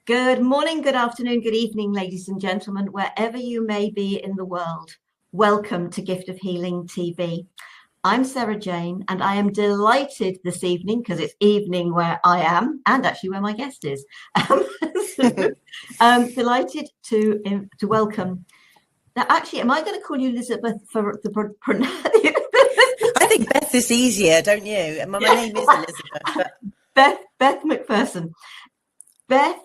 Good morning, good afternoon, good evening, ladies and gentlemen, wherever you may be in the world. Welcome to Gift of Healing TV. I'm Sarah Jane, and I am delighted this evening, because it's evening where I am, and actually where my guest is. Delighted to welcome. Now, actually, am I going to call you Elizabeth for the I think Beth is easier, don't you? My name is Elizabeth. But... Beth McPherson. Beth,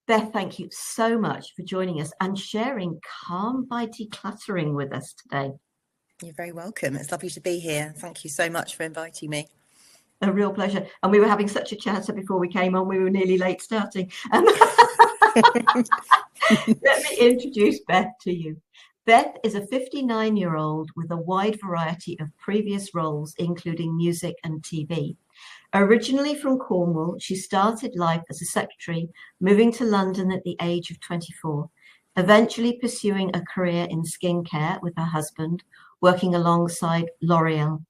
thank you so much for joining us and sharing Calm by Decluttering with us today. You're very welcome. It's lovely to be here. Thank you so much for inviting me. A real pleasure. And we were having such a chatter before we came on. We were nearly late starting. Let me introduce Beth to you. Beth is a 59-year-old with a wide variety of previous roles, including music and TV. Originally from Cornwall, she started life as a secretary, moving to London at the age of 24, eventually pursuing a career in skincare with her husband, working alongside L'Oreal.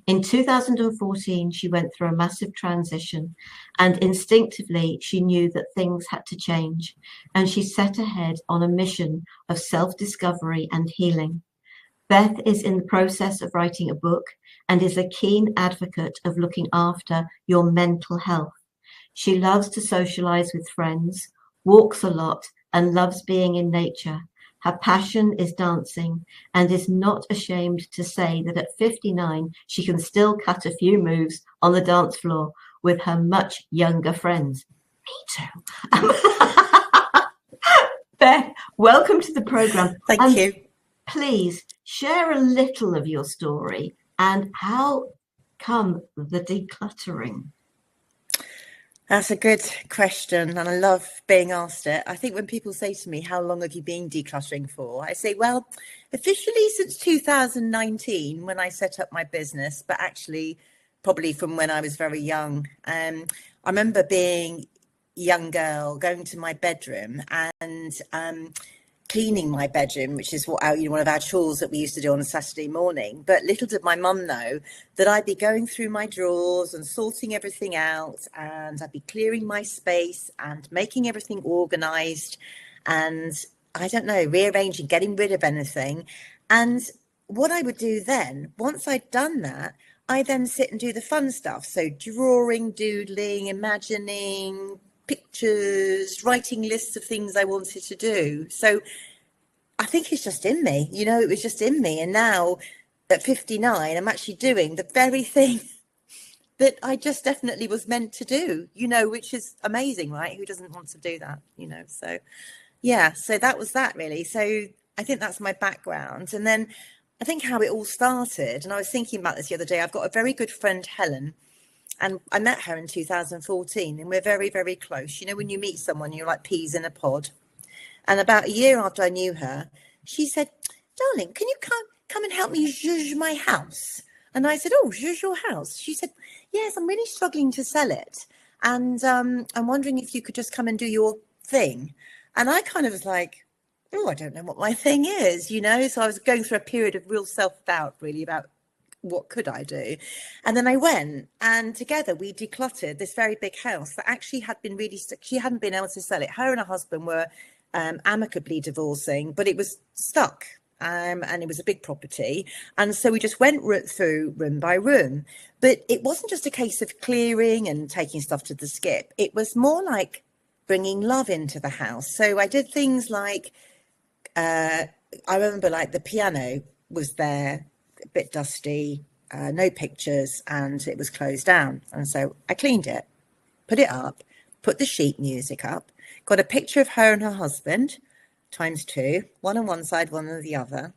In 2014, she went through a massive transition, and instinctively she knew that things had to change, and she set ahead on a mission of self-discovery and healing. Beth is in the process of writing a book and is a keen advocate of looking after your mental health. She loves to socialize with friends, walks a lot, and loves being in nature. Her passion is dancing and is not ashamed to say that at 59, she can still cut a few moves on the dance floor with her much younger friends. Me too. Beth, welcome to the program. Thank you. Please share a little of your story and how come the decluttering? That's a good question, and I love being asked it. I think when people say to me, how long have you been decluttering for? I say, well, officially since 2019 when I set up my business, but actually probably from when I was very young. I remember being a young girl going to my bedroom and cleaning my bedroom, which is one of our chores that we used to do on a Saturday morning. But little did my mum know that I'd be going through my drawers and sorting everything out, and I'd be clearing my space and making everything organised, and I don't know, rearranging, getting rid of anything. And what I would do then, once I'd done that, I then sit and do the fun stuff. So drawing, doodling, imagining, pictures, writing lists of things I wanted to do. So I think it's just in me, it was just in me. And now at 59, I'm actually doing the very thing that I just definitely was meant to do, which is amazing, right? Who doesn't want to do that, So yeah, so that was that really. So I think that's my background. And then I think how it all started, and I was thinking about this the other day, I've got a very good friend, Helen, and I met her in 2014, and we're very, very close. When you meet someone, you're like peas in a pod. And about a year after I knew her, she said, darling, can you come and help me zhuzh my house? And I said, oh, zhuzh your house? She said, yes, I'm really struggling to sell it. And I'm wondering if you could just come and do your thing. And I kind of was like, oh, I don't know what my thing is, So I was going through a period of real self-doubt, really, about what could I do? And then I went, and together we decluttered this very big house that actually had been really stuck. She hadn't been able to sell it. Her and her husband were amicably divorcing, but it was stuck, and it was a big property. And so we just went through room by room. But it wasn't just a case of clearing and taking stuff to the skip. It was more like bringing love into the house. So I did things like, I remember like the piano was there, a bit dusty, no pictures, and it was closed down. And so I cleaned it, put it up, put the sheet music up, got a picture of her and her husband, ×2, one on one side, one on the other,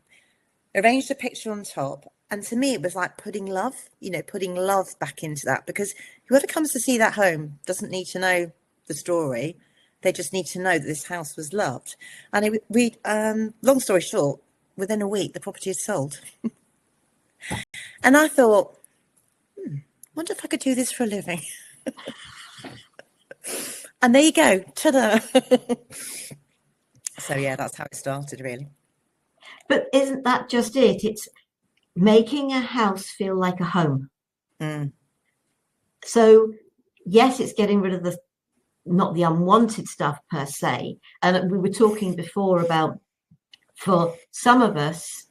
arranged a picture on top. And to me, it was like putting love, putting love back into that, because whoever comes to see that home doesn't need to know the story. They just need to know that this house was loved. And long story short, within a week, the property is sold. And I thought, wonder if I could do this for a living. And there you go, ta-da. So yeah, that's how it started, really. But isn't that just it? It's making a house feel like a home. So yes, it's getting rid of the not the unwanted stuff per se. And we were talking before about, for some of us,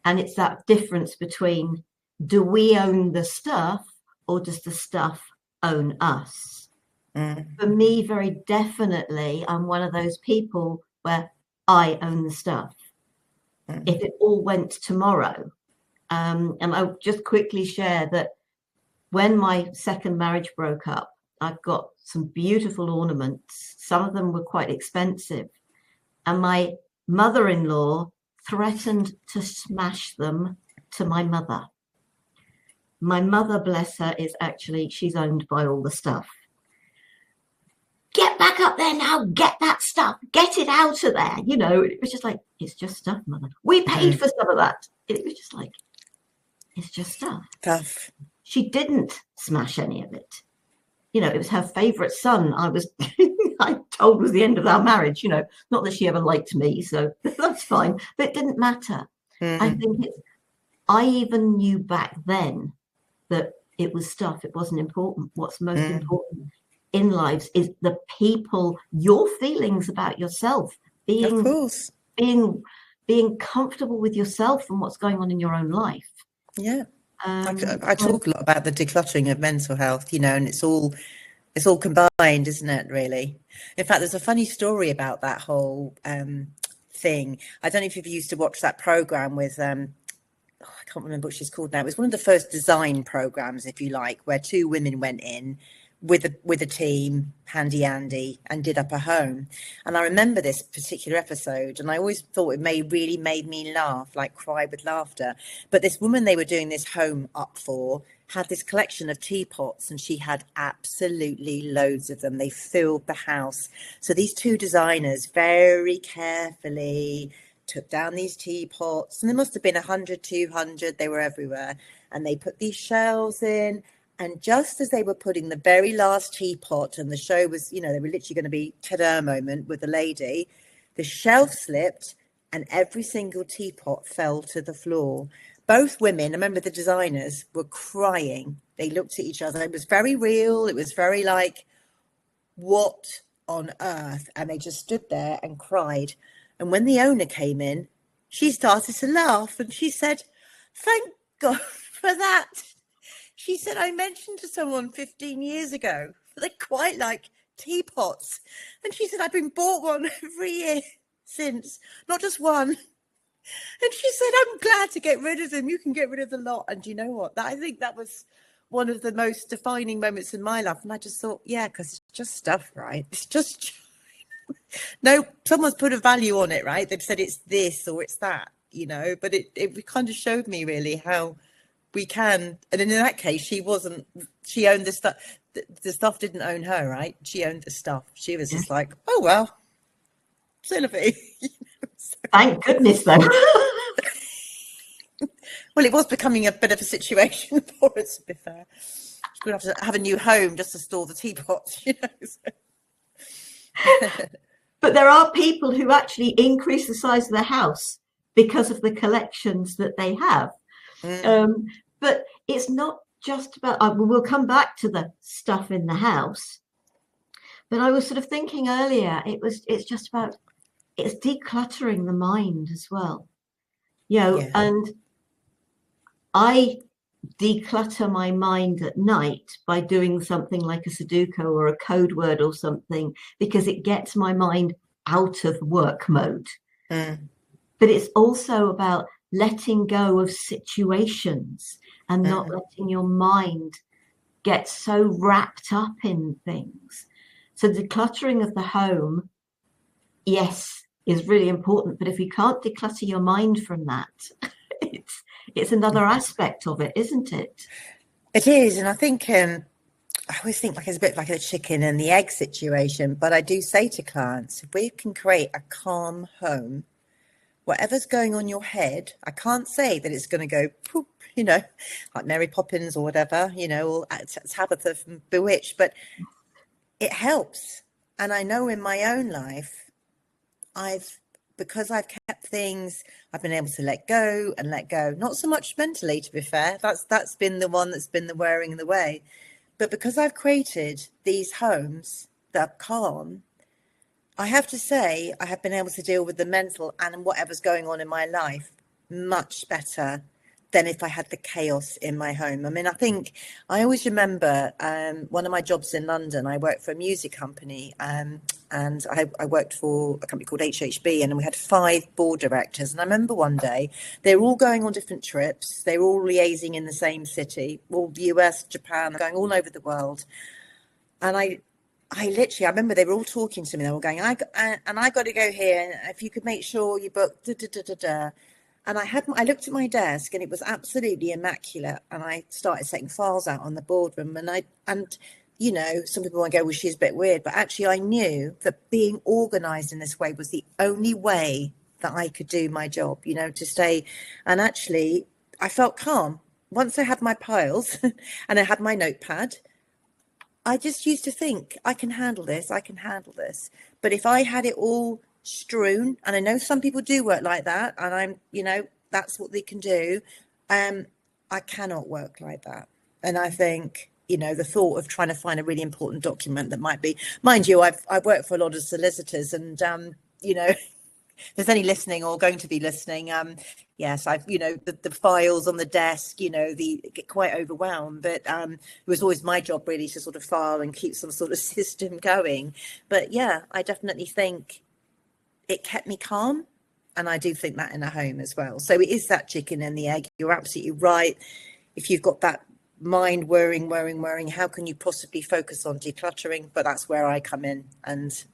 and it's that difference between, do we own the stuff or does the stuff own us? For me, very definitely, I'm one of those people where I own the stuff. If it all went tomorrow, and I'll just quickly share that when my second marriage broke up, I got some beautiful ornaments. Some of them were quite expensive. And my mother-in-law threatened to smash them to my mother. My mother, bless her, she's owned by all the stuff. Get back up there now, get that stuff, get it out of there. You know, it was just like, it's just stuff, mother. We paid for some of that. It was just like, it's just stuff. Tough. She didn't smash any of it. You know, it was her favourite son I told was the end of our marriage, you know, not that she ever liked me, so that's fine. But it didn't matter. I think I even knew back then that it was stuff, it wasn't important. What's most important in lives is the people, your feelings about yourself, being comfortable with yourself and what's going on in your own life. Yeah. I talk a lot about the decluttering of mental health, you know, and it's all combined, isn't it, really? In fact, there's a funny story about that whole thing. I don't know if you've used to watch that program with I can't remember what she's called now. It was one of the first design programs, if you like, where two women went in with a team, handy Andy, and did up a home. And I remember this particular episode, and I always thought it really made me laugh, like cry with laughter. But this woman they were doing this home up for had this collection of teapots, and she had absolutely loads of them. They filled the house. So these two designers very carefully took down these teapots, and there must have been 100, 200, they were everywhere. And they put these shelves in. And just as they were putting the very last teapot, and the show was, you know, they were literally going to be ta-da moment with the lady, the shelf slipped and every single teapot fell to the floor. Both women, I remember the designers, were crying. They looked at each other. It was very real. It was very like, what on earth? And they just stood there and cried. And when the owner came in, she started to laugh and she said, thank God for that. She said, I mentioned to someone 15 years ago that they quite like teapots. And she said, I've been bought one every year since, not just one. And she said, I'm glad to get rid of them. You can get rid of the lot. And you know what? I think that was one of the most defining moments in my life. And I just thought, yeah, because it's just stuff, right? It's just, no, someone's put a value on it, right? They've said it's this or it's that, you know, but it kind of showed me really how we can. And in that case, she owned the stuff. The stuff didn't own her, right? She owned the stuff. She was just like, oh, well, Sylvie. Thank goodness, though. Well, it was becoming a bit of a situation for us, to be fair. She's going to have to have a new home just to store the teapots, you know. So. But there are people who actually increase the size of their house because of the collections that they have. But it's not just about, we'll come back to the stuff in the house. But I was sort of thinking earlier, it's just about, it's decluttering the mind as well. You know, and I declutter my mind at night by doing something like a Sudoku or a code word or something, because it gets my mind out of work mode. But it's also about letting go of situations and not letting your mind get so wrapped up in things. So decluttering of the home, yes, is really important. But if you can't declutter your mind from that, it's another aspect of it, isn't it? It is. And I think I always think like it's a bit like a chicken and the egg situation. But I do say to clients, if we can create a calm home, whatever's going on your head, I can't say that it's going to go poop, you know, like Mary Poppins or whatever, you know, or Tabitha from Bewitched, but it helps. And I know in my own life, because I've kept things, I've been able to let go, not so much mentally, to be fair. That's been the one that's been the wearing the way. But because I've created these homes the calm, I have to say I have been able to deal with the mental and whatever's going on in my life much better than if I had the chaos in my home. I mean, I think I always remember one of my jobs in London. I worked for a music company, and I worked for a company called HHB, and we had 5 board directors. And I remember one day they were all going on different trips. They were all liaising in the same city, all the US, Japan, going all over the world. And I remember they were all talking to me. They were going, I got to go here. If you could make sure you book, da, da, da, da, da. And I looked at my desk and it was absolutely immaculate. And I started setting files out on the boardroom. And you know, some people might go, well, she's a bit weird. But actually, I knew that being organised in this way was the only way that I could do my job, you know, to stay. And actually, I felt calm. Once I had my piles and I had my notepad, I just used to think, I can handle this. But if I had it all strewn, and I know some people do work like that, and I'm, you know, that's what they can do. I cannot work like that. And I think, you know, the thought of trying to find a really important document that might be, mind you, I've worked for a lot of solicitors, and, you know, if there's any listening or going to be listening, yes, I've, you know, the files on the desk, you know, get quite overwhelmed, but it was always my job really to sort of file and keep some sort of system going. But yeah, I definitely think it kept me calm, and I do think that in a home as well. So it is that chicken and the egg. You're absolutely right. If you've got that mind worrying, how can you possibly focus on decluttering? But that's where I come in, and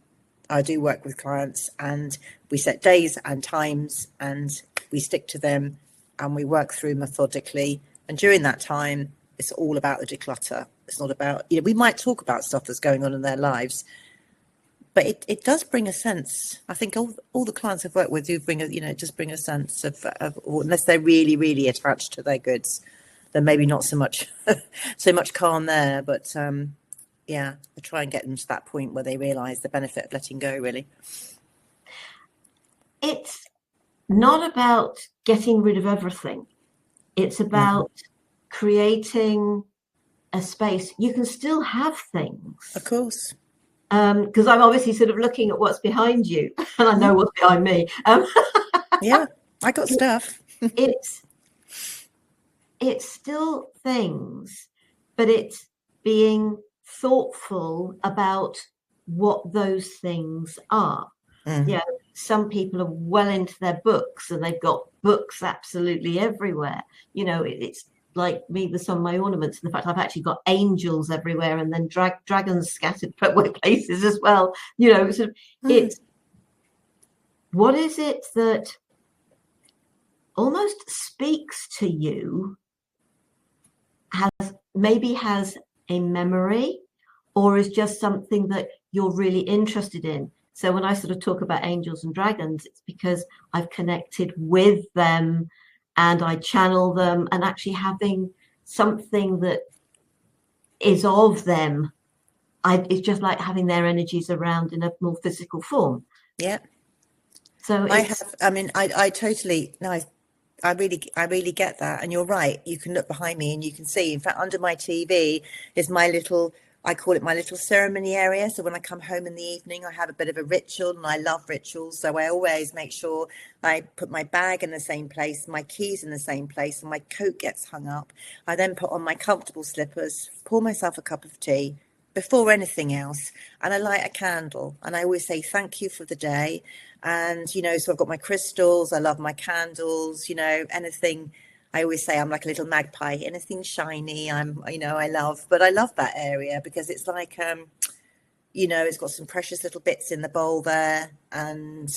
I do work with clients, and we set days and times, and we stick to them, and we work through methodically. And during that time, it's all about the declutter. It's not about, you know, we might talk about stuff that's going on in their lives, but it does bring a sense. I think all the clients I've worked with do bring just bring a sense of unless they're really, really attached to their goods, then maybe not so much calm there. But yeah, I try and get them to that point where they realise the benefit of letting go, really. It's not about getting rid of everything. It's about creating a space. You can still have things. Of course. Because I'm obviously sort of looking at what's behind you, and I know what's behind me. Yeah, I got stuff. It's still things, but it's being thoughtful about what those things are. Yeah, some people are well into their books, and they've got books absolutely everywhere. You know, it's like me with some of my ornaments, and the fact I've actually got angels everywhere, and then dragons scattered places as well. You know, sort of, it's what is it that almost speaks to you, has a memory, or is just something that you're really interested in. So when I sort of talk about angels and dragons, it's because I've connected with them, and I channel them, and actually having something that is of them, it's just like having their energies around in a more physical form. Yeah. So I totally, no, I really get that. And you're right. You can look behind me and you can see, in fact, under my TV is my little, I call it my little ceremony area. So when I come home in the evening, I have a bit of a ritual, and I love rituals. So I always make sure I put my bag in the same place, my keys in the same place, and my coat gets hung up. I then put on my comfortable slippers, pour myself a cup of tea before anything else, and I light a candle, and I always say thank you for the day. And, you know, so I've got my crystals, I love my candles, you know, anything. I always say I'm like a little magpie, anything shiny, I love. But I love that area because it's like, you know, it's got some precious little bits in the bowl there, and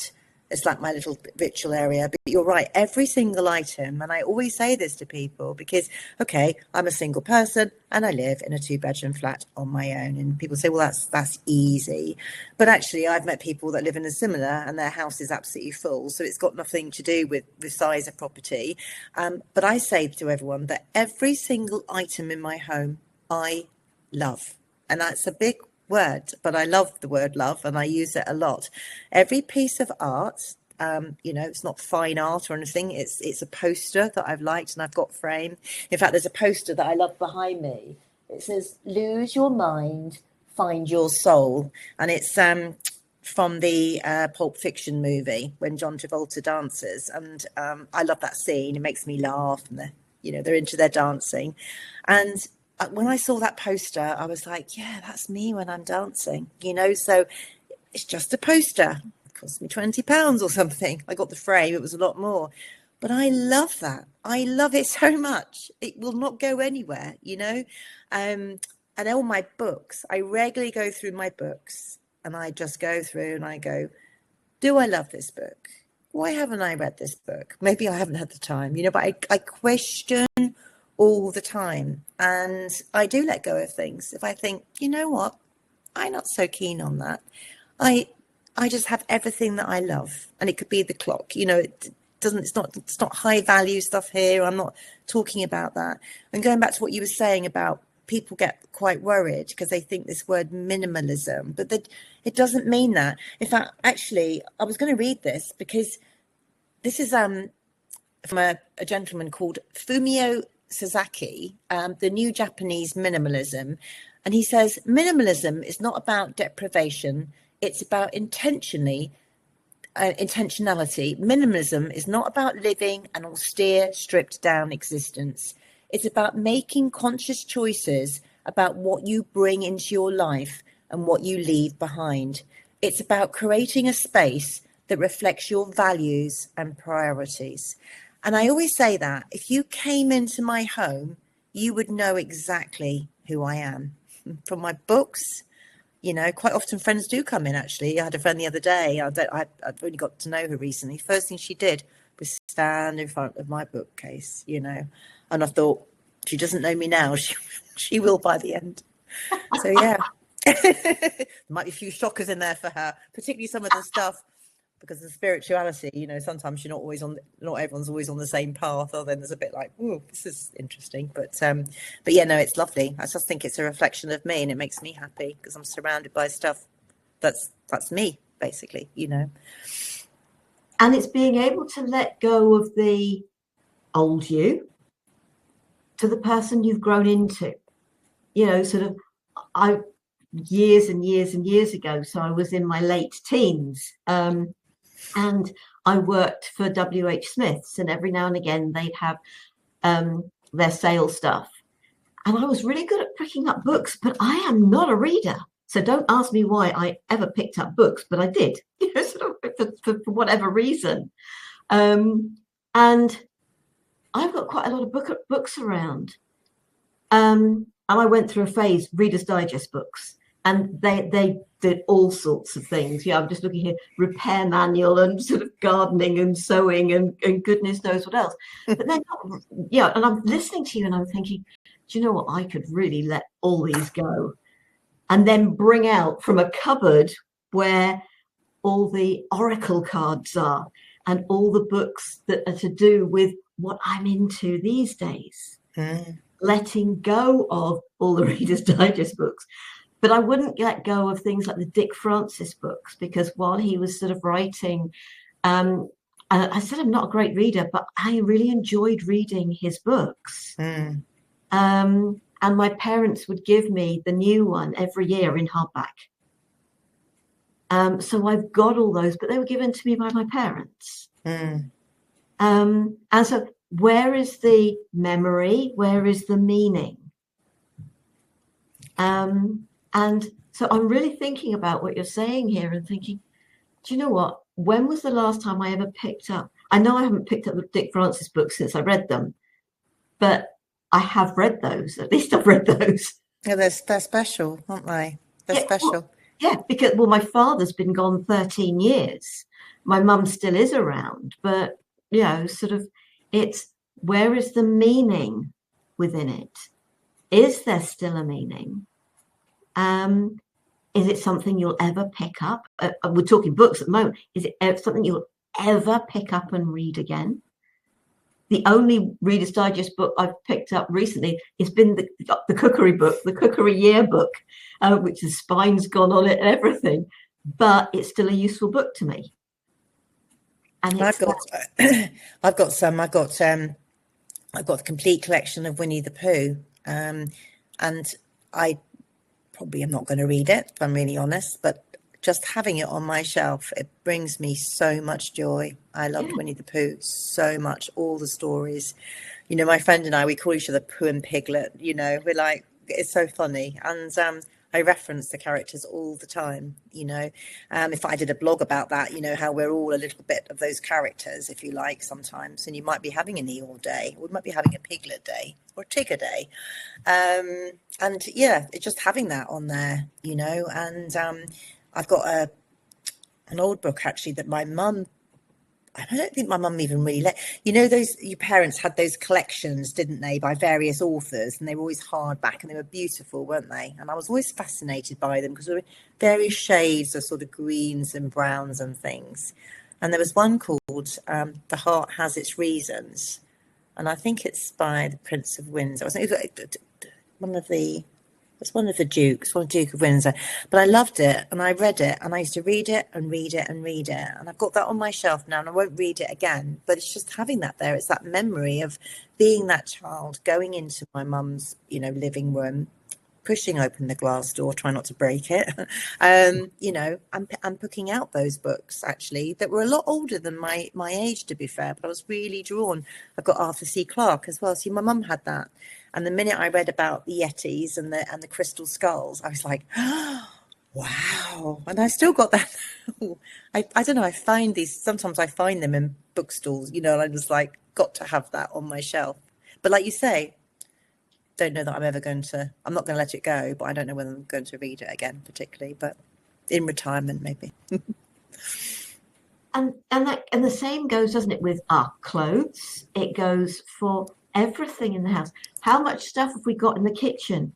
it's like my little ritual area. But you're right, every single item, and I always say this to people because, okay, I'm a single person and I live in a 2-bedroom flat on my own. And people say, well, that's easy. But actually, I've met people that live in a similar, and their house is absolutely full. So it's got nothing to do with the size of property. But I say to everyone that every single item in my home, I love. And that's a big word, but I love the word love, and I use it a lot. Every piece of art, you know, it's not fine art or anything, it's a poster that I've liked and I've got framed. In fact, there's a poster that I love behind me. It says, lose your mind, Find Your Soul, and it's from the Pulp Fiction movie when John Travolta dances, and I love that scene. It makes me laugh, and they're into their dancing. And when I saw that poster, I was like, yeah, that's me when I'm dancing, so it's just a poster. It cost me £20 or something. I got the frame, it was a lot more. But I love that. I love it so much. It will not go anywhere, And all my books, I regularly go through my books, and I just go through and I go, do I love this book? Why haven't I read this book? Maybe I haven't had the time, but I question all the time. And I do let go of things. If I think, you know what, I'm not so keen on that. I just have everything that I love. And it could be the clock, it's not high value stuff here. I'm not talking about that. And going back to what you were saying about people get quite worried because they think this word minimalism, but that it doesn't mean that. In fact, actually, I was going to read this because this is from a gentleman called Fumio Sasaki, the New Japanese Minimalism. And he says, minimalism is not about deprivation. It's about intentionality. Minimalism is not about living an austere, stripped down existence. It's about making conscious choices about what you bring into your life and what you leave behind. It's about creating a space that reflects your values and priorities. And I always say that if you came into my home, you would know exactly who I am. From my books, quite often friends do come in, actually. I had a friend the other day. I've only got to know her recently. First thing she did was stand in front of my bookcase, and I thought, she doesn't know me now. She will by the end. So, yeah. There might be a few shockers in there for her, particularly some of the stuff, because of spirituality, sometimes not everyone's always on the same path. Or then there's a bit like, oh, this is interesting. But yeah, no, it's lovely. I just think it's a reflection of me, and it makes me happy because I'm surrounded by stuff that's me, basically, And it's being able to let go of the old you to the person you've grown into, years and years and years ago. So I was in my late teens, and I worked for WH Smith's, and every now and again they'd have their sales stuff. And I was really good at picking up books, but I am not a reader. So don't ask me why I ever picked up books, but I did, for whatever reason. And I've got quite a lot of books around. And I went through a phase, Reader's Digest books, and they did all sorts of things. I'm just looking here, repair manual and sort of gardening and sewing and goodness knows what else. But then, and I'm listening to you and I'm thinking, do you know what? I could really let all these go and then bring out from a cupboard where all the oracle cards are and all the books that are to do with what I'm into these days. Letting go of all the Reader's Digest books. But I wouldn't let go of things like the Dick Francis books, because while he was sort of writing, I said I'm not a great reader, but I really enjoyed reading his books. And my parents would give me the new one every year in hardback. So I've got all those, but they were given to me by my parents. And so where is the memory? Where is the meaning? And so I'm really thinking about what you're saying here and thinking, do you know what? When was the last time I ever picked up? I know I haven't picked up the Dick Francis books since I read them, but I have read those. At least I've read those. Yeah, they're special, aren't they? They're special. Because my father's been gone 13 years. My mum still is around, but it's where is the meaning within it? Is there still a meaning? Is it something you'll ever pick up? We're talking books at the moment. Is it something you'll ever pick up and read again? The only Reader's Digest book I've picked up recently has been the cookery book, the cookery yearbook, which the spine's gone on it and everything, but it's still a useful book to me. And I've got the complete collection of Winnie the Pooh, and I probably am not going to read it, if I'm really honest, but just having it on my shelf, it brings me so much joy. I loved Winnie the Pooh so much, all the stories. You know, my friend and I, we call each other Pooh and Piglet, you know, we're like, it's so funny. And I reference the characters all the time, you know. If I did a blog about that, you know, how we're all a little bit of those characters, if you like, sometimes. And you might be having an Eeyore day, or you might be having a Piglet day, or a Tigger day. And yeah, it's just having that on there, you know. And I've got an old book actually that my mum, I don't think my mum even really let, you know, those, your parents had those collections, didn't they, by various authors, and they were always hardback and they were beautiful, weren't they? And I was always fascinated by them because there were various shades of sort of greens and browns and things. And there was one called The Heart Has Its Reasons, and I think it's by the Prince of Windsor. I think one of the Dukes, one Duke of Windsor. But I loved it and I read it and I used to read it and read it and read it. And I've got that on my shelf now and I won't read it again. But it's just having that there. It's that memory of being that child, going into my mum's, you know, living room, pushing open the glass door, try not to break it, you know, and picking out those books actually that were a lot older than my age, to be fair. But I was really drawn. I've got Arthur C. Clarke as well. See, my mum had that. And the minute I read about the Yetis and the crystal skulls, I was like, oh, wow. And I still got that. I don't know. I find these, sometimes I find them in bookstores, you know, and I was like, got to have that on my shelf. But like you say, don't know that I'm not going to let it go, but I don't know whether I'm going to read it again, particularly, but in retirement, maybe. And the same goes, doesn't it, with our clothes? It goes for everything in the house. How much stuff have we got in the kitchen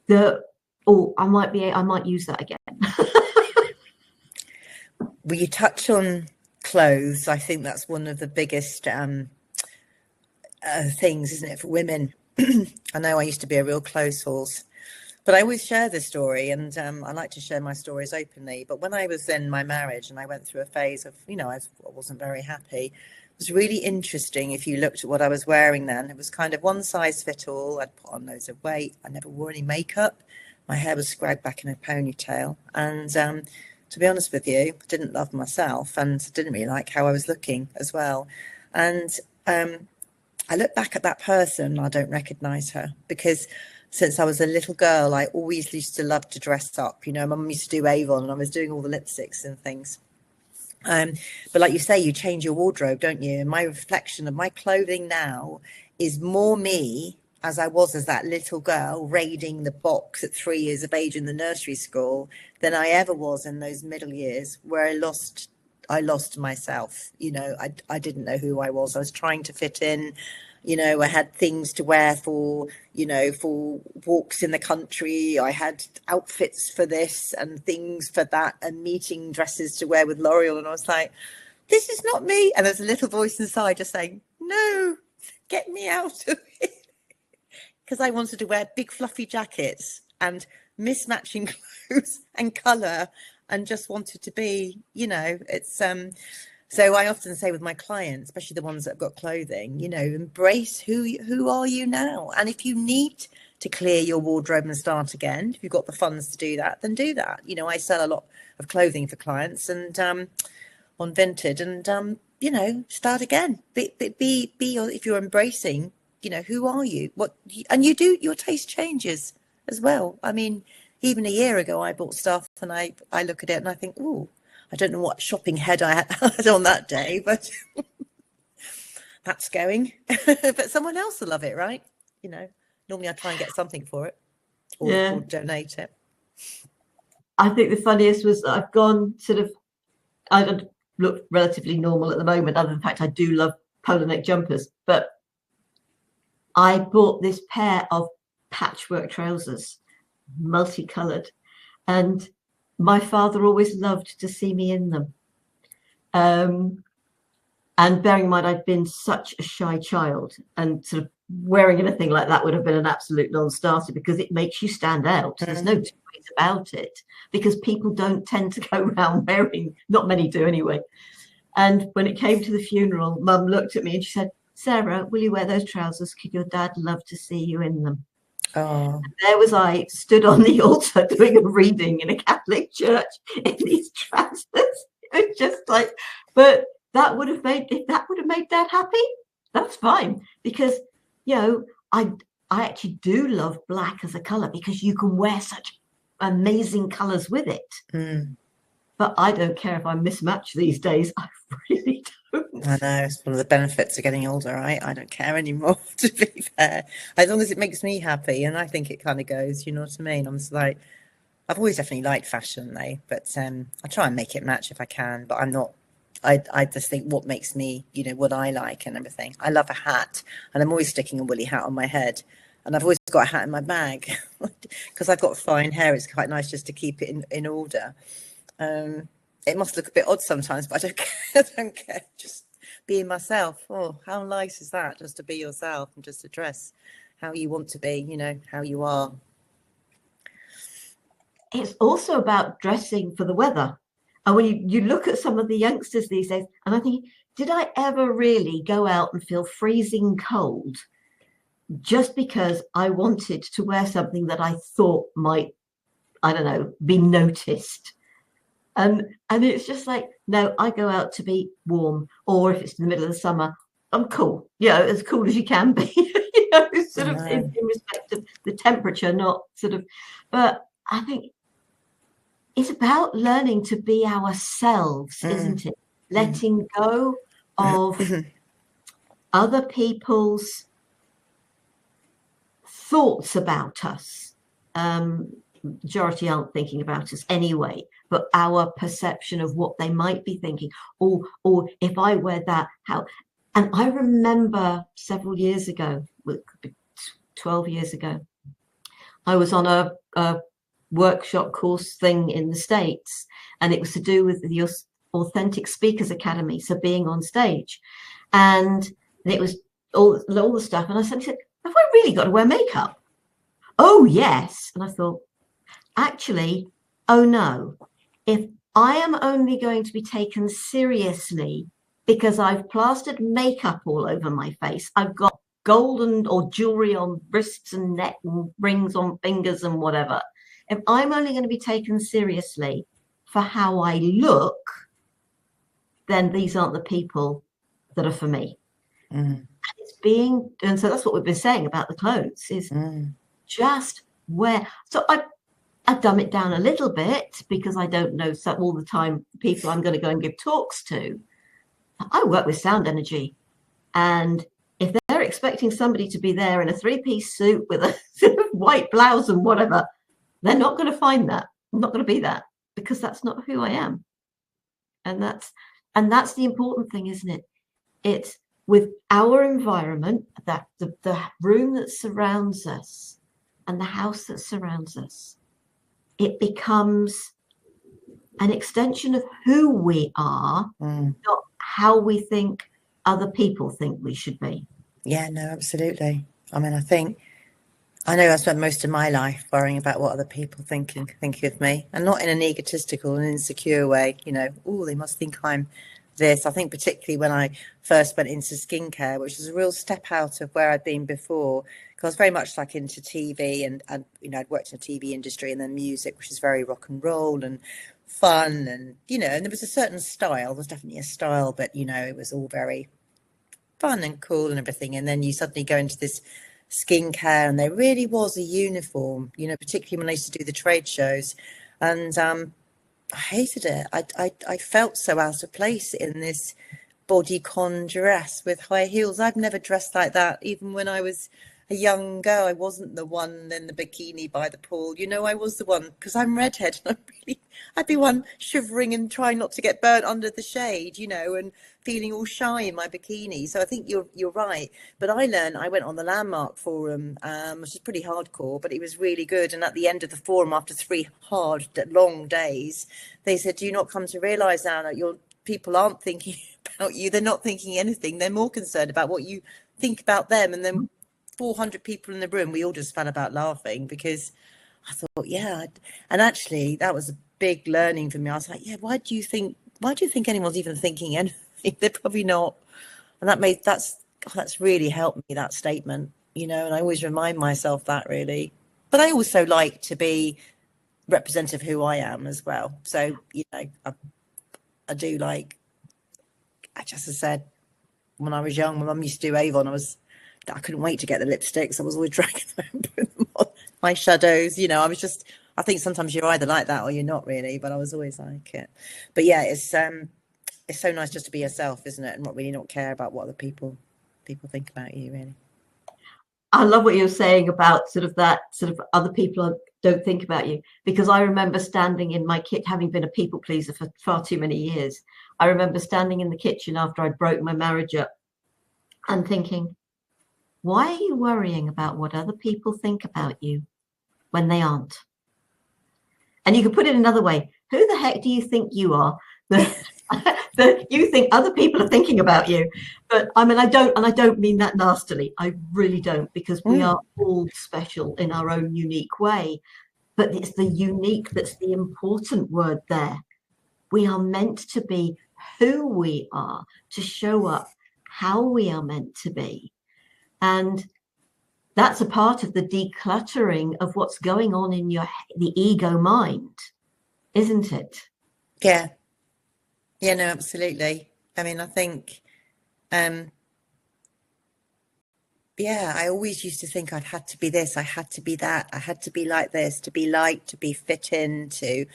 that, I might use that again? Well, you touch on clothes. I think that's one of the biggest things, isn't it, for women? I know I used to be a real clothes horse, but I always share this story, and I like to share my stories openly. But when I was in my marriage and I went through a phase of, you know, I wasn't very happy, it was really interesting. If you looked at what I was wearing then, it was kind of one size fit all. I'd put on loads of weight. I never wore any makeup. My hair was scragged back in a ponytail. And to be honest with you, I didn't love myself and didn't really like how I was looking as well. And I look back at that person, I don't recognise her, because since I was a little girl, I always used to love to dress up. You know, my mum used to do Avon and I was doing all the lipsticks and things. But like you say, you change your wardrobe, don't you? And my reflection of my clothing now is more me as I was as that little girl raiding the box at 3 years of age in the nursery school than I ever was in those middle years where I lost myself. You know, I didn't know who I was. I was trying to fit in. You know, I had things to wear for, you know, for walks in the country. I had outfits for this and things for that and meeting dresses to wear with L'Oreal. And I was like, this is not me. And there's a little voice inside just saying, no, get me out of it. Because I wanted to wear big fluffy jackets and mismatching clothes and colour and just wanted to be, you know, it's so I often say with my clients, especially the ones that have got clothing, you know, embrace who are you now? And if you need to clear your wardrobe and start again, if you've got the funds to do that, then do that. You know, I sell a lot of clothing for clients and on Vinted and, you know, start again. Be if you're embracing, you know, who are you? And you do, your taste changes as well. I mean, even a year ago, I bought stuff and I look at it and I think, oh, I don't know what shopping head I had on that day, but that's going. But someone else will love it, right? You know, normally I try and get something for it or donate it. I think the funniest was that I've gone I look relatively normal at the moment, other than the fact I do love polo neck jumpers, but I bought this pair of patchwork trousers, multicoloured, and my father always loved to see me in them. And bearing in mind, I'd been such a shy child and sort of wearing anything like that would have been an absolute non-starter because it makes you stand out. There's no two ways about it because people don't tend to go around wearing, not many do anyway. And when it came to the funeral, Mum looked at me and she said, Sarah, will you wear those trousers? Could your dad love to see you in them? Oh, There was I stood on the altar doing a reading in a Catholic church in these trousers. It was just like, but that would have made, if that would have made Dad happy, that's fine. Because, you know, I actually do love black as a color because you can wear such amazing colors with it. mm. But I don't care if I mismatch these days. I really don't. I know, it's one of the benefits of getting older, right? I don't care anymore, to be fair. As long as it makes me happy, and I think it kind of goes, you know what I mean? I'm just like, I've always definitely liked fashion though, but I try and make it match if I can, but I'm not, I just think what makes me, you know, what I like and everything. I love a hat, and I'm always sticking a woolly hat on my head, and I've always got a hat in my bag because I've got fine hair. It's quite nice just to keep it in order. It must look a bit odd sometimes, but I don't care. I don't care. Just being myself. Oh, how nice is that? Just to be yourself and just to dress how you want to be, you know, how you are. It's also about dressing for the weather. And when you look at some of the youngsters these days, and I think, did I ever really go out and feel freezing cold just because I wanted to wear something that I thought might, I don't know, be noticed? And it's just like, no, I go out to be warm, or if it's in the middle of the summer, I'm cool, you know, as cool as you can be, you know, sort of in respect of the temperature, not sort of, but I think it's about learning to be ourselves, isn't it? Letting go of other people's thoughts about us. Majority aren't thinking about us anyway, but our perception of what they might be thinking, or if I wear that, how. And I remember several years ago, 12 years ago, I was on a workshop course thing in the States, and it was to do with the Authentic Speakers Academy, so being on stage, and it was all the stuff. And I said, have I really got to wear makeup? Oh yes. And I thought, actually, oh no, if I am only going to be taken seriously because I've plastered makeup all over my face, I've got golden or jewelry on wrists and neck and rings on fingers and whatever, if I'm only going to be taken seriously for how I look, then these aren't the people that are for me. And so that's what we've been saying about the clothes is just wear. So I dumb it down a little bit because I don't know all the time the people I'm going to go and give talks to. I work with sound energy, and if they're expecting somebody to be there in a 3-piece suit with a sort of white blouse and whatever, they're not going to find that. I'm not going to be that, because that's not who I am. And that's the important thing, isn't it? It's with our environment, that the room that surrounds us and the house that surrounds us, it becomes an extension of who we are, not how we think other people think we should be. Yeah, no, absolutely. I mean, I know I spent most of my life worrying about what other people think of me, and not in an egotistical and insecure way, you know, oh, they must think I'm this. I think particularly when I first went into skincare, which was a real step out of where I'd been before, because I was very much like into TV and you know, I'd worked in the TV industry and then music, which is very rock and roll and fun, and, you know, and there was a certain style. There was definitely a style, but, you know, it was all very fun and cool and everything. And then you suddenly go into this skincare, and there really was a uniform, you know, particularly when I used to do the trade shows, and I hated it. I felt so out of place in this bodycon dress with high heels. I've never dressed like that, even when I was a young girl. I wasn't the one in the bikini by the pool, you know. I was the one, because I'm redhead, and I'd be one shivering and trying not to get burnt under the shade, you know, and feeling all shy in my bikini. So I think you're right. But I went on the Landmark Forum, which is pretty hardcore, but it was really good. And at the end of the forum, after 3 hard, long days, they said, do you not come to realise now that your people aren't thinking about you? They're not thinking anything. They're more concerned about what you think about them. And then 400 people in the room, we all just fell about laughing, because I thought, yeah. And actually, that was a big learning for me. I was like, yeah, why do you think anyone's even thinking anything? They're probably not. And that's really helped me, that statement. you know, and I always remind myself that, really. But I also like to be representative of who I am as well. So, you know, I do like, I just said, when I was young, my mum used to do Avon. I couldn't wait to get the lipsticks. I was always dragging them on my shadows. You know, I think sometimes you're either like that or you're not really, but I was always like it. But yeah, it's so nice just to be yourself, isn't it? And not care about what other people think about you, really. I love what you're saying about sort of other people don't think about you, because I remember standing in my kitchen, having been a people pleaser for far too many years. I remember standing in the kitchen after I'd broke my marriage up and thinking, why are you worrying about what other people think about you when they aren't? And you could put it another way. Who the heck do you think you are that you think other people are thinking about you? But I mean, I don't mean that nastily. I really don't, because we are all special in our own unique way. But it's the unique that's the important word there. We are meant to be who we are, to show up how we are meant to be. And that's a part of the decluttering of what's going on in the ego mind, isn't it? Yeah. Yeah, no, absolutely. I mean, I think, yeah, I always used to think I'd had to be this, I had to be that, I had to be like this, to be liked, to be fit in, to,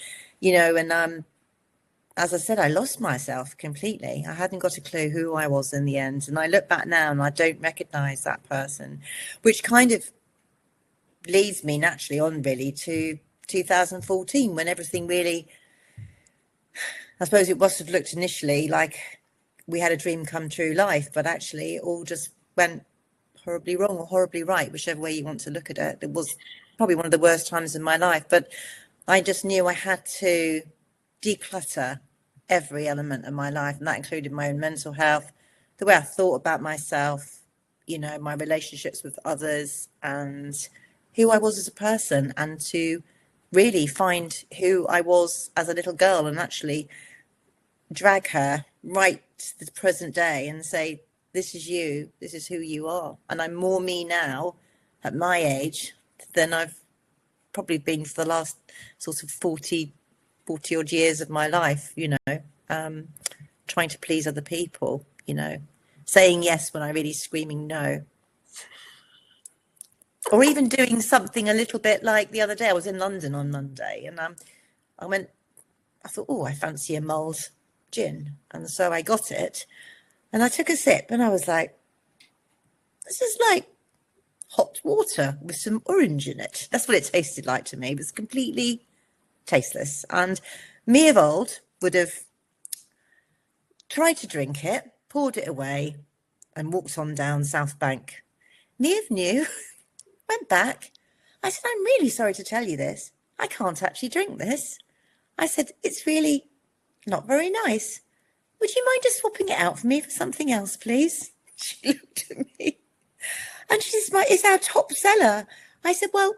you know, and as I said, I lost myself completely. I hadn't got a clue who I was in the end. And I look back now and I don't recognize that person, which kind of leads me naturally on really to 2014, when everything really, I suppose it must have looked initially like we had a dream come true life, but actually it all just went horribly wrong or horribly right, whichever way you want to look at it. It was probably one of the worst times in my life, but I just knew I had to declutter every element of my life, and that included my own mental health, the way I thought about myself, you know, my relationships with others, and who I was as a person, and to really find who I was as a little girl and actually drag her right to the present day and say, this is you, this is who you are. And I'm more me now at my age than I've probably been for the last sort of 40 odd years of my life, you know, trying to please other people, you know, saying yes when I really screaming no. Or even doing something a little bit like the other day. I was in London on Monday, and I thought, oh, I fancy a mulled gin. And so I got it and I took a sip and I was like, this is like hot water with some orange in it. That's what it tasted like to me. It was completely tasteless. And me of old would have tried to drink it, poured it away, and walked on down South Bank. Me of new went back. I said, I'm really sorry to tell you this. I can't actually drink this. I said, it's really not very nice. Would you mind just swapping it out for me for something else, please? She looked at me and she said, it's our top seller. I said, well,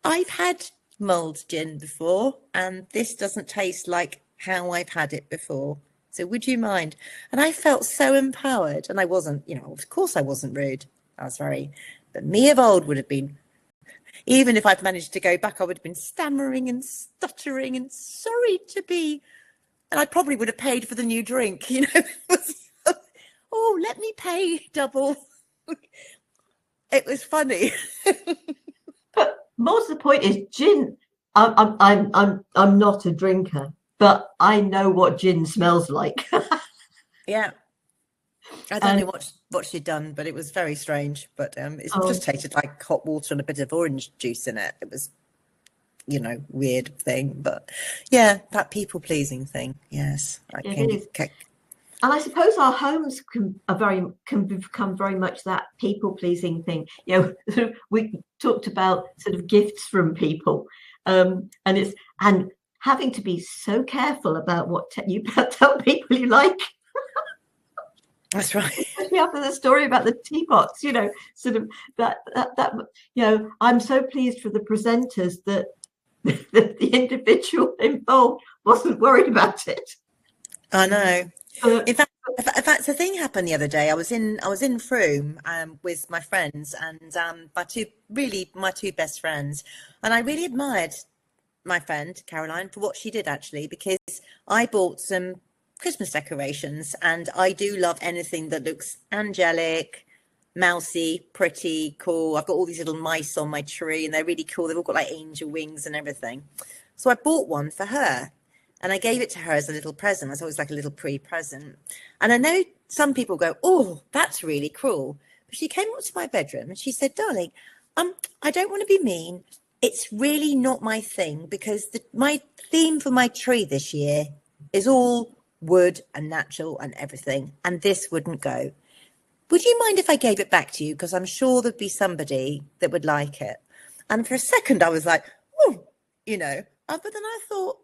I've had mulled gin before and this doesn't taste like how I've had it before. So would you mind? And I felt so empowered. And I wasn't, you know, of course I wasn't rude. I was but me of old would have been, even if I'd managed to go back, I would have been stammering and stuttering and sorry to be, and I probably would have paid for the new drink, you know. Oh, let me pay double. It was funny. But most of the point is gin. I'm not a drinker, but I know what gin smells like. Yeah. I don't know what she'd done, but it was very strange. But it just tasted like hot water and a bit of orange juice in it. It was, you know, weird thing. But yeah, that people pleasing thing. Yes, it is. And I suppose our homes can become very much that people pleasing thing. You know, we talked about sort of gifts from people, and having to be so careful about what you tell people you like. That's right. Especially after the story about the teapots, you know, sort of that you know, I'm so pleased for the presenters that the individual involved wasn't worried about it. I know. But In fact, a thing happened the other day. I was in Frome with my friends and my two best friends, and I really admired my friend Caroline for what she did actually, because I bought some Christmas decorations, and I do love anything that looks angelic, mousy, pretty, cool. I've got all these little mice on my tree, and they're really cool. They've all got like angel wings and everything. So I bought one for her, and I gave it to her as a little present. It's always like a little pre-present. And I know some people go, "Oh, that's really cruel." But she came up to my bedroom and she said, "Darling, I don't want to be mean. It's really not my thing, because my theme for my tree this year is all wood and natural and everything, and this wouldn't go. Would you mind if I gave it back to you? Because I'm sure there'd be somebody that would like it." And for a second, I was like, "Oh, but then I thought,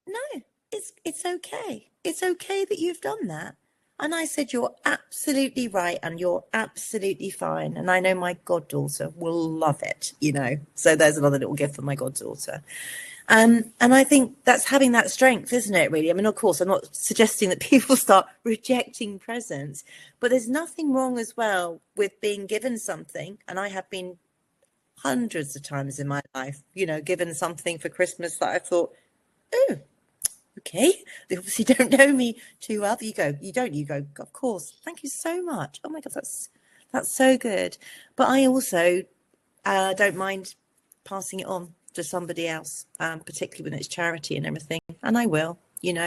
no, it's okay. It's okay that you've done that." And I said, "You're absolutely right, and you're absolutely fine. And I know my goddaughter will love it, So there's another little gift for my goddaughter. And I think that's having that strength, isn't it, really? I mean, of course, I'm not suggesting that people start rejecting presents, but there's nothing wrong as well with being given something. And I have been hundreds of times in my life, given something for Christmas that I thought, oh, okay, they obviously don't know me too well. You go, "Of course, thank you so much. Oh my God, that's so good." But I also don't mind passing it on to somebody else, particularly when it's charity and everything. And I will, And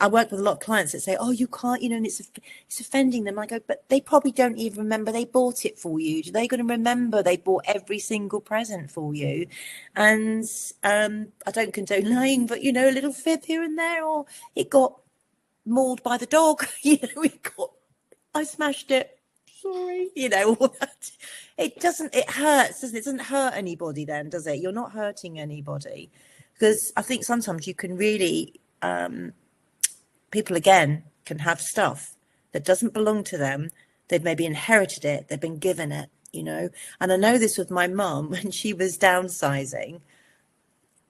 I work with a lot of clients that say, "Oh, you can't," and it's offending them. I go, "But they probably don't even remember they bought it for you. Do they going to remember they bought every single present for you?" And I don't condone lying, but a little fib here and there, or it got mauled by the dog. I smashed it. Sorry, all that. It hurts, doesn't it? It doesn't hurt anybody then, does it? You're not hurting anybody. Because I think sometimes you can really, people again can have stuff that doesn't belong to them. They've maybe inherited it. They've been given it, And I know this with my mum when she was downsizing.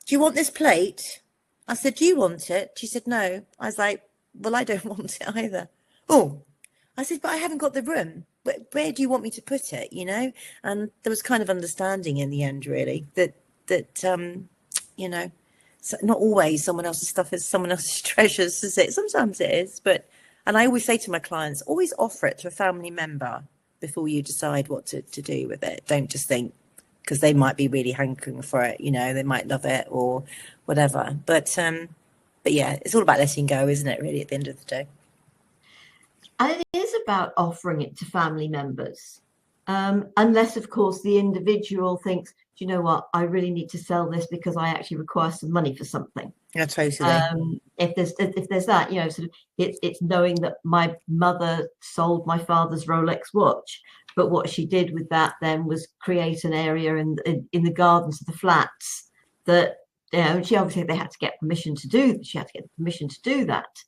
"Do you want this plate?" I said, "Do you want it?" She said, "No." I was like, "Well, I don't want it either." "Oh." I said, "But I haven't got the room. Where do you want me to put it?" And there was kind of understanding in the end, really, that so not always someone else's stuff is someone else's treasures, is it? Sometimes it is, and I always say to my clients, always offer it to a family member before you decide what to do with it. Don't just think, because they might be really hankering for it, they might love it or whatever. But yeah, it's all about letting go, isn't it, really, at the end of the day? And it is about offering it to family members, unless, of course, the individual thinks, "Do you know what? I really need to sell this because I actually require some money for something." Yeah, totally. If there's that, sort of, it's knowing that my mother sold my father's Rolex watch, but what she did with that then was create an area in the gardens of the flats that she obviously they had to get permission to do. She had to get permission to do that.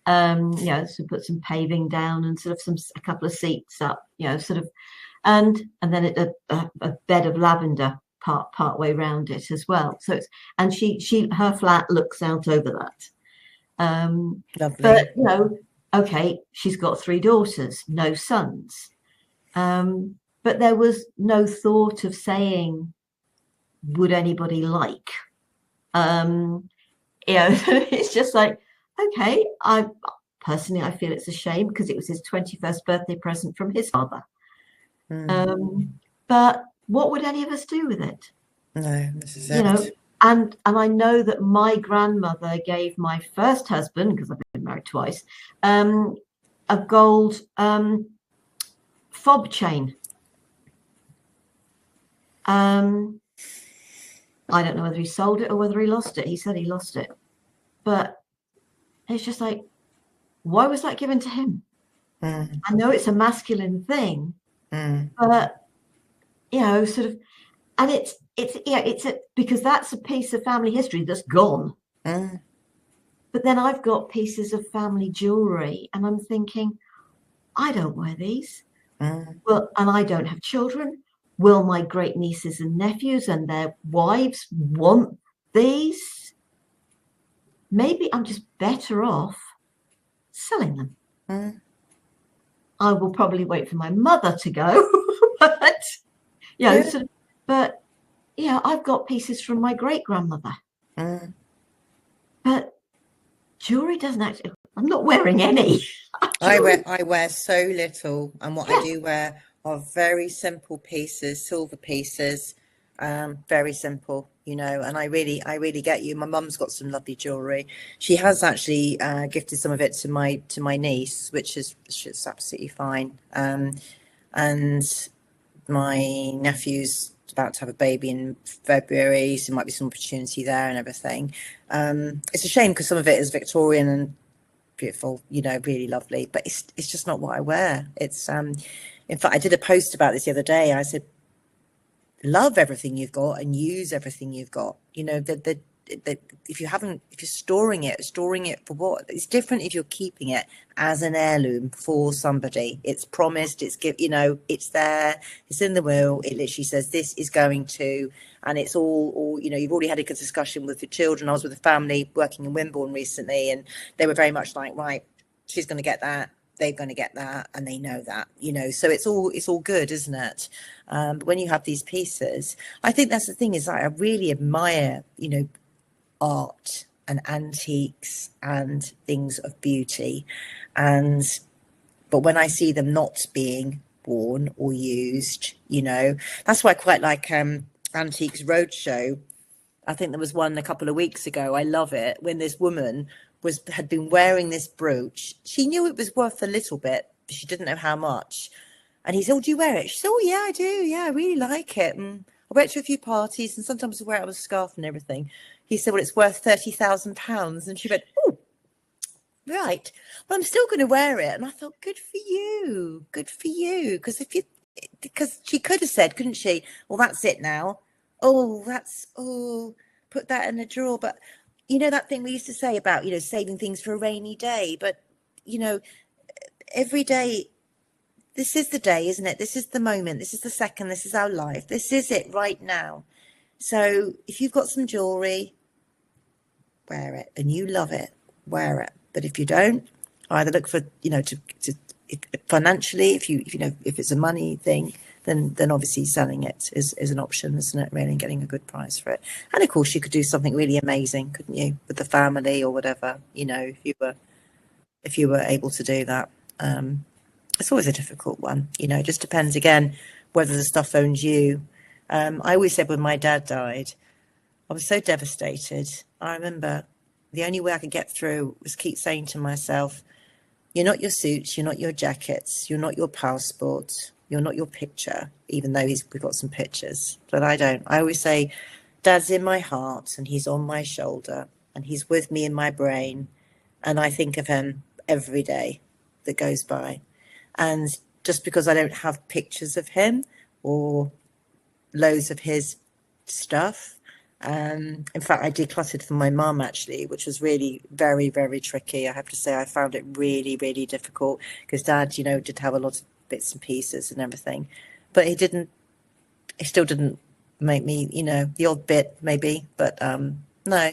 So put some paving down and sort of a couple of seats up, sort of, and then a bed of lavender part way round it as well. So her flat looks out over that. Lovely. But okay, she's got 3 daughters, no sons. But there was no thought of saying, would anybody like? It's just like, okay, I feel it's a shame because it was his 21st birthday present from his father. But what would any of us do with it? No, this is it. And I know that my grandmother gave my first husband, because I've been married twice, a gold fob chain. I don't know whether he sold it or whether he lost it. He said he lost it. But it's just like, why was that given to him? I know it's a masculine thing, but sort of, and it's because that's a piece of family history that's gone. But then I've got pieces of family jewelry, and I'm thinking, I don't wear these. Well, and I don't have children. Will my great nieces and nephews and their wives want these? Maybe I'm just better off selling them. Mm. I will probably wait for my mother to go, but you know, Yeah. but yeah, I've got pieces from my great grandmother. Mm. But jewelry doesn't actually. I'm not wearing any. I wear so little, and what I Yeah. do wear are very simple pieces, silver pieces, very simple, you know. And I really get you. My mum's got some lovely jewelry. She has actually gifted some of it to my niece, which is absolutely fine. And my nephew's about to have a baby in February, so there might be some opportunity there and everything. It's a shame because some of it is Victorian and beautiful, you know, really lovely, but it's just not what I wear. It's in fact, I did a post about this the other day. I said, love everything you've got and use everything you've got. You know, the if you're storing it for what? It's different if you're keeping it as an heirloom for somebody. It's promised, you know, it's there, it's in the will. It literally says this is going to, and it's all, you know, you've already had a good discussion with your children. I was with a family working in Wimborne recently, and they were very much like, right, she's going to get that, they're going to get that, and they know that, you know, so it's all good, isn't it? But when you have these pieces, I think that's the thing, is I really admire, you know, art and antiques and things of beauty, but when I see them not being worn or used, you know, that's why I quite like Antiques Roadshow. I think there was one a couple of weeks ago. I love it when this woman had been wearing this brooch. She knew it was worth a little bit, but she didn't know how much. And he said, "Oh, do you wear it?" She said, "Oh, yeah, I do. Yeah, I really like it. And I wear it to a few parties, and sometimes I wear it with a scarf and everything." He said, "Well, it's worth £30,000. And she went, "Oh, right. Well, I'm still going to wear it." And I thought, good for you. Good for you. Because she could have said, couldn't she? "Well, that's it now. Put that in a drawer." But, you know, that thing we used to say about, you know, saving things for a rainy day. But, you know, every day, this is the day, isn't it? This is the moment. This is the second. This is our life. This is it right now. So if you've got some jewelry, wear it, and you love it, wear it. But if you don't, either look for, you know, to financially, if you know, if it's a money thing, then obviously selling it is an option, isn't it, really, and getting a good price for it. And of course you could do something really amazing, couldn't you, with the family or whatever, you know, if you were able to do that. It's always a difficult one, you know. It just depends again whether the stuff owns you. I always said when my dad died, I was so devastated. I remember the only way I could get through was keep saying to myself, "You're not your suits, you're not your jackets, you're not your passport, you're not your picture," even though we've got some pictures, but I don't. I always say, "Dad's in my heart and he's on my shoulder and he's with me in my brain, and I think of him every day that goes by." And just because I don't have pictures of him or loads of his stuff, in fact, I decluttered for my mum, actually, which was really very, very tricky. I have to say, I found it really, really difficult because Dad, you know, did have a lot of bits and pieces and everything, but he still didn't make me, you know, the odd bit maybe, but no,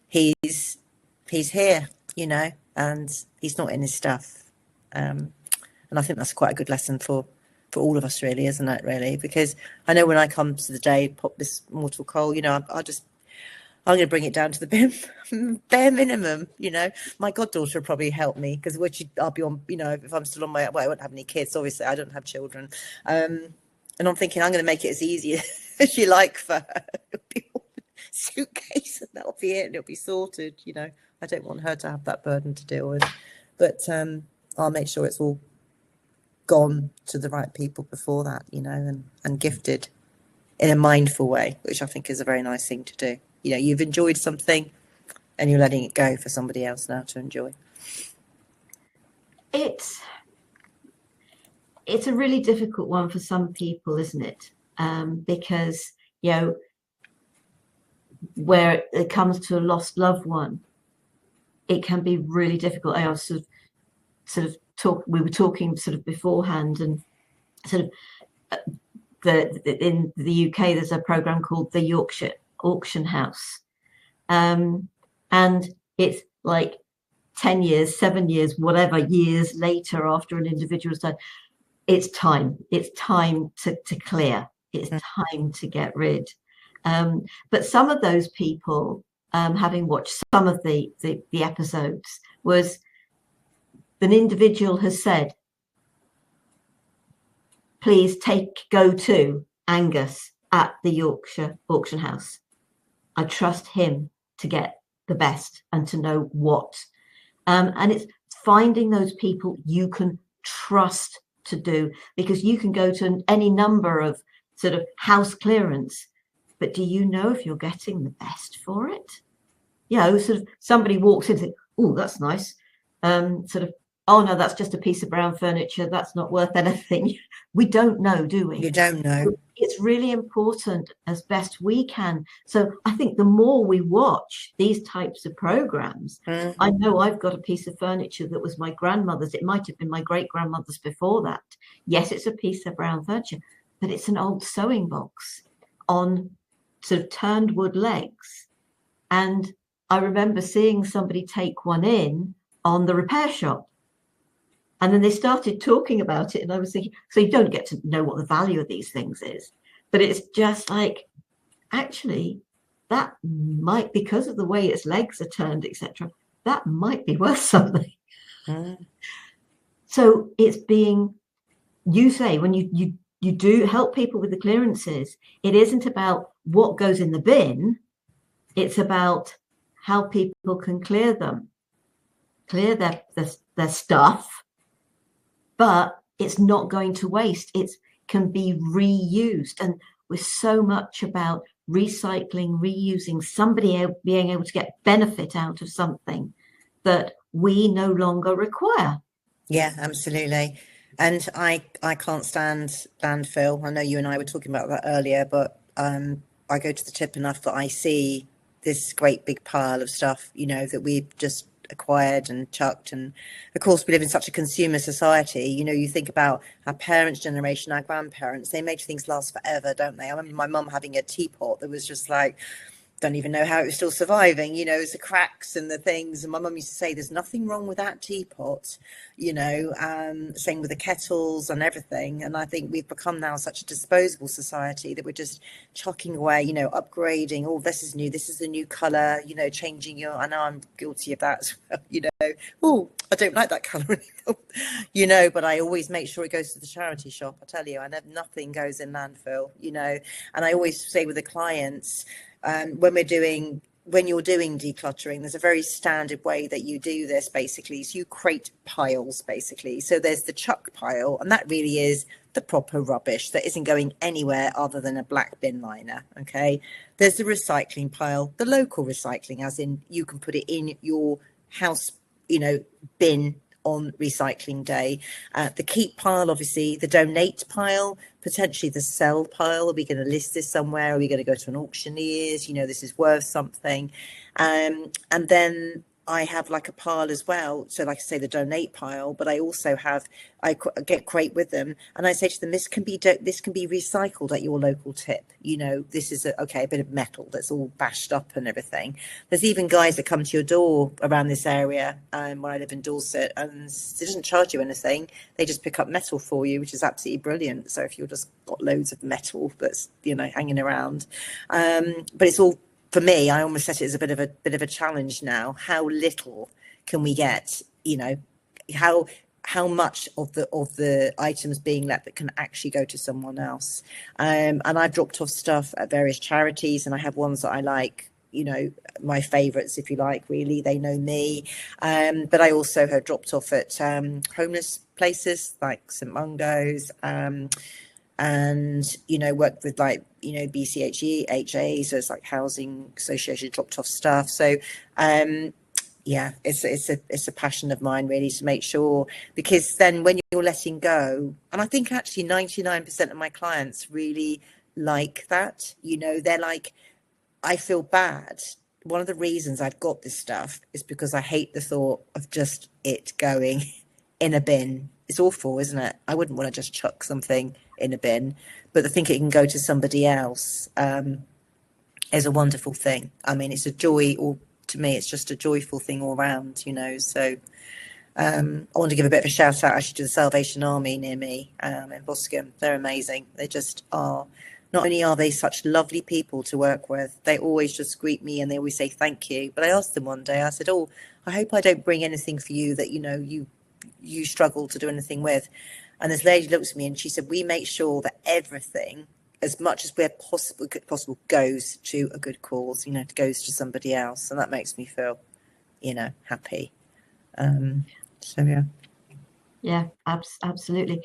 he's here, you know, and he's not in his stuff. And I think that's quite a good lesson for all of us, really, isn't it, really? Because I know when I come to the day, pop this mortal coal, you know, I'm going to bring it down to the bare minimum, you know. My goddaughter will probably help me because I'll be on, you know, if I'm still on I won't have any kids, obviously, I don't have children. And I'm thinking I'm going to make it as easy as you like for her. It'll be one suitcase and that'll be it, and it'll be sorted, you know. I don't want her to have that burden to deal with. But I'll make sure it's all gone to the right people before that, you know, and gifted in a mindful way, which I think is a very nice thing to do. You know, you've enjoyed something and you're letting it go for somebody else now to enjoy. It's a really difficult one for some people, isn't it? Because, you know, where it comes to a lost loved one, it can be really difficult. I was we were talking sort of beforehand, and sort of in the UK there's a program called the Yorkshire Auction House, and it's like 10 years, 7 years, whatever years later after an individual's died, it's time to clear, it's time to get rid. But some of those people, having watched some of the episodes, was an individual has said, please go to Angus at the Yorkshire auction house. I trust him to get the best and to know what. And it's finding those people you can trust to do, because you can go to any number of sort of house clearance, but do you know if you're getting the best for it? Sort of somebody walks in and thinks, oh, that's nice. Sort of, oh no, that's just a piece of brown furniture, that's not worth anything. We don't know, do we? You don't know. It's really important as best we can. So I think the more we watch these types of programs, I know I've got a piece of furniture that was my grandmother's. It might have been my great grandmother's before that. Yes, it's a piece of brown furniture, but it's an old sewing box on sort of turned wood legs. And I remember seeing somebody take one in on the repair shop. And then they started talking about it, and I was thinking, so you don't get to know what the value of these things is, but it's just like, actually, that might, because of the way its legs are turned, etc., that might be worth something. So it's being, you say, when you do help people with the clearances, it isn't about what goes in the bin, it's about how people can clear their stuff. But it's not going to waste. It can be reused. And we're so much about recycling, reusing, somebody being able to get benefit out of something that we no longer require. Yeah, absolutely. And I can't stand landfill. I know you and I were talking about that earlier, but I go to the tip enough that I see this great big pile of stuff, that we've just acquired and chucked. And of course we live in such a consumer society. You think about our parents' generation, our grandparents, they made things last forever, don't they? I remember my mum having a teapot that was just like, don't even know how it was still surviving, it's the cracks and the things. And my mum used to say, there's nothing wrong with that teapot, same with the kettles and everything. And I think we've become now such a disposable society that we're just chucking away, upgrading. Oh, this is new. This is the new colour, changing I know I'm guilty of that as well, Oh, I don't like that colour anymore, but I always make sure it goes to the charity shop. I tell you, nothing goes in landfill, and I always say with the clients, when you're doing decluttering, there's a very standard way that you do this, basically. So you create piles, basically. So there's the chuck pile, and that really is the proper rubbish that isn't going anywhere other than a black bin liner, okay? There's the recycling pile, the local recycling, as in you can put it in your house, bin on recycling day. The keep pile, obviously, the donate pile, potentially the sell pile. Are we going to list this somewhere? Are we going to go to an auctioneer's? This is worth something. And then I have like a pile as well. So like I say, the donate pile, but I also have, I get crate with them, and I say to them, this can be recycled at your local tip. This is a bit of metal that's all bashed up and everything. There's even guys that come to your door around this area where I live in Dorset, and it doesn't charge you anything. They just pick up metal for you, which is absolutely brilliant. So if you've just got loads of metal that's hanging around, but it's all, for me, I almost set it as a bit of a challenge now. How little can we get? How much of the items being let that can actually go to someone else? And I've dropped off stuff at various charities, and I have ones that I like. My favourites, if you like. Really, they know me. But I also have dropped off at homeless places like St Mungo's. And worked with BCHE, HA, so it's like housing association, dropped off stuff. So it's a passion of mine, really, to make sure, because then when you're letting go, and I think actually 99% of my clients really like that, they're like, I feel bad. One of the reasons I've got this stuff is because I hate the thought of just it going in a bin. It's awful, isn't it? I wouldn't want to just chuck something in a bin, but to think it can go to somebody else is a wonderful thing. I mean, it's a joy to me, it's just a joyful thing all round, you know. So I want to give a bit of a shout out actually to the Salvation Army near me in Boscombe. They're amazing. They just are. Not only are they such lovely people to work with, they always just greet me and they always say thank you. But I asked them one day, I said, oh, I hope I don't bring anything for you that, you know, you struggle to do anything with. And this lady looked at me and she said, we make sure that everything, as much as we're possible, goes to a good cause, you know, goes to somebody else. And that makes me feel, you know, happy. So, yeah. Yeah, absolutely.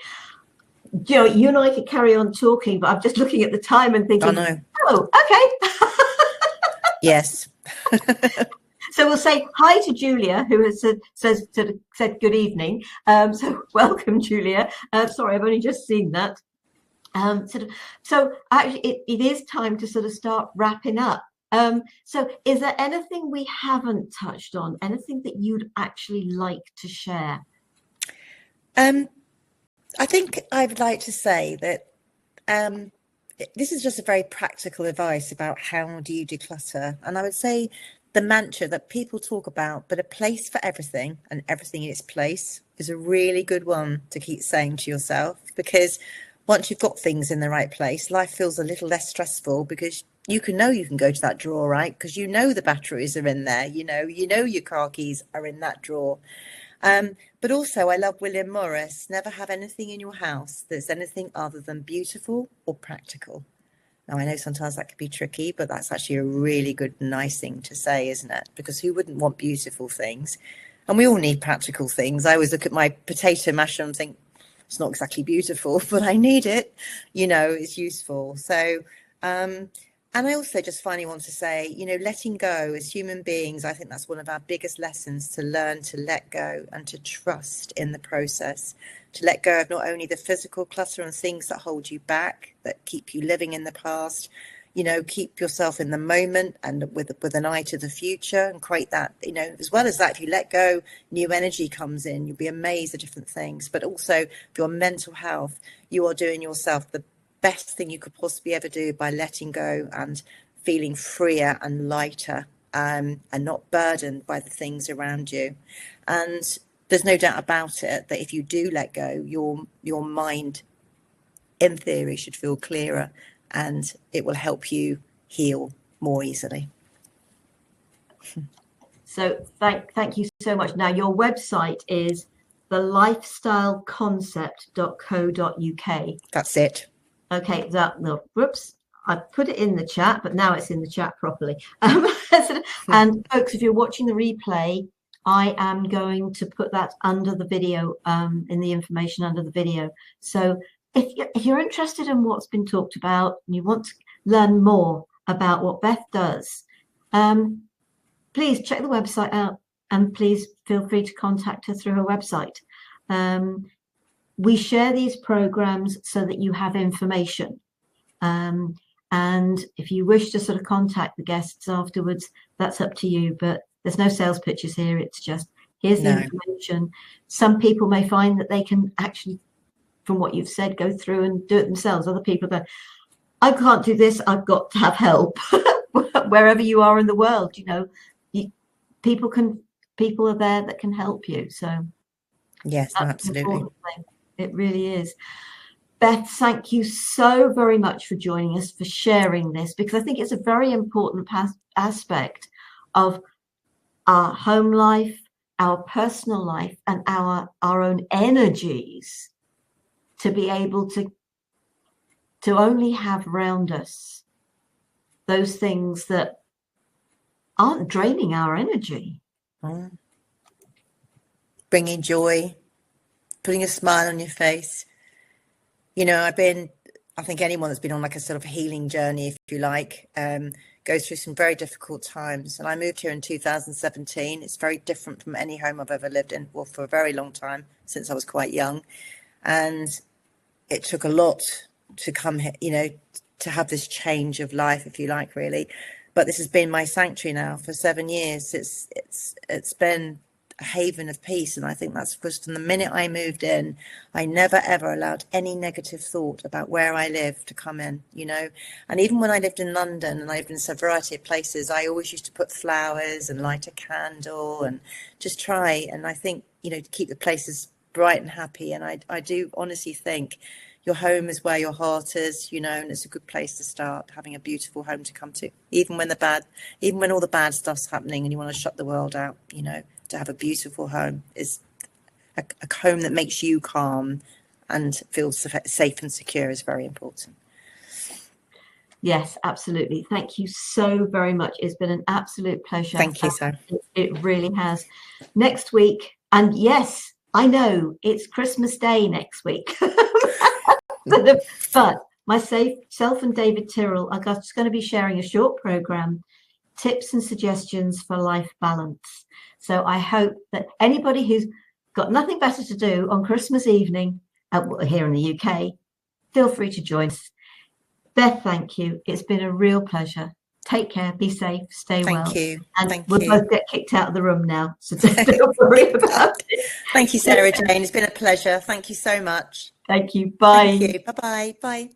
You know, you and I could carry on talking, but I'm just looking at the time and thinking, I know. Oh, okay. Yes. So we'll say hi to Julia, who has said good evening. So welcome, Julia. Sorry, I've only just seen that. So actually, it is time to sort of start wrapping up. So is there anything we haven't touched on? Anything that you'd actually like to share? I think I would like to say that this is just a very practical advice about how do you declutter. And I would say the mantra that people talk about, but a place for everything and everything in its place, is a really good one to keep saying to yourself, because once you've got things in the right place, life feels a little less stressful, because you can go to that drawer, right? Because you know the batteries are in there, you know your car keys are in that drawer. But also, I love William Morris, never have anything in your house that's anything other than beautiful or practical. Now, I know sometimes that can be tricky, but that's actually a really good, nice thing to say, isn't it? Because who wouldn't want beautiful things? And we all need practical things. I always look at my potato masher and think, it's not exactly beautiful, but I need it. You know, it's useful. So, and I also just finally want to say, you know, letting go as human beings, I think that's one of our biggest lessons, to learn to let go and to trust in the process, to let go of not only the physical clutter and things that hold you back, that keep you living in the past, you know, keep yourself in the moment and with an eye to the future, and create that, you know, as well as that, if you let go, new energy comes in, you'll be amazed at different things. But also for your mental health, you are doing yourself the best thing you could possibly ever do by letting go and feeling freer and lighter, and not burdened by the things around you. And there's no doubt about it that if you do let go, your mind, in theory, should feel clearer, and it will help you heal more easily. So thank you so much. Now, your website is thelifestyleconcept.co.uk. That's it. Okay, whoops, I put it in the chat, but now it's in the chat properly. And folks, if you're watching the replay, I am going to put that under the video, in the information under the video. So if you're interested in what's been talked about and you want to learn more about what Beth does, please check the website out, and please feel free to contact her through her website. We share these programs so that you have information. And if you wish to sort of contact the guests afterwards, that's up to you. But there's no sales pitches here. It's just, here's the information. Some people may find that they can actually, from what you've said, go through and do it themselves. Other people go, I can't do this. I've got to have help. Wherever you are in the world, you know, people are there that can help you. So yes, absolutely. It really is. Beth, thank you so very much for joining us, for sharing this, because I think it's a very important aspect of our home life, our personal life, and our own energies, to be able to only have around us those things that aren't draining our energy. Bringing joy, putting a smile on your face. You know, I think anyone that's been on like a sort of healing journey, if you like, goes through some very difficult times. And I moved here in 2017. It's very different from any home I've ever lived in, well, for a very long time, since I was quite young. And it took a lot to come here, you know, to have this change of life, if you like, really. But this has been my sanctuary now for 7 years. It's been a haven of peace. And I think that's because from the minute I moved in, I never ever allowed any negative thought about where I live to come in, you know. And even when I lived in London and I lived in a variety of places, I always used to put flowers and light a candle and just try. And I think, you know, to keep the places bright and happy. And I do honestly think your home is where your heart is, you know, and it's a good place to start, having a beautiful home to come to, even when all the bad stuff's happening and you want to shut the world out, you know. To have a beautiful home is a home that makes you calm and feels safe and secure is very important. Yes, absolutely. Thank you so very much. It's been an absolute pleasure. Thank you, Sara. It really has. Next week, and yes, I know it's Christmas Day next week. But myself and David Tyrrell are just going to be sharing a short program, tips and suggestions for life balance. So I hope that anybody who's got nothing better to do on Christmas evening here in the UK, feel free to join us. Beth, thank you. It's been a real pleasure. Take care, be safe, stay well. Thank you. And we'll both get kicked out of the room now, so don't worry about it. Thank you, Sarah Jane. It's been a pleasure. Thank you so much. Thank you. Bye. Thank you. Bye-bye. Bye.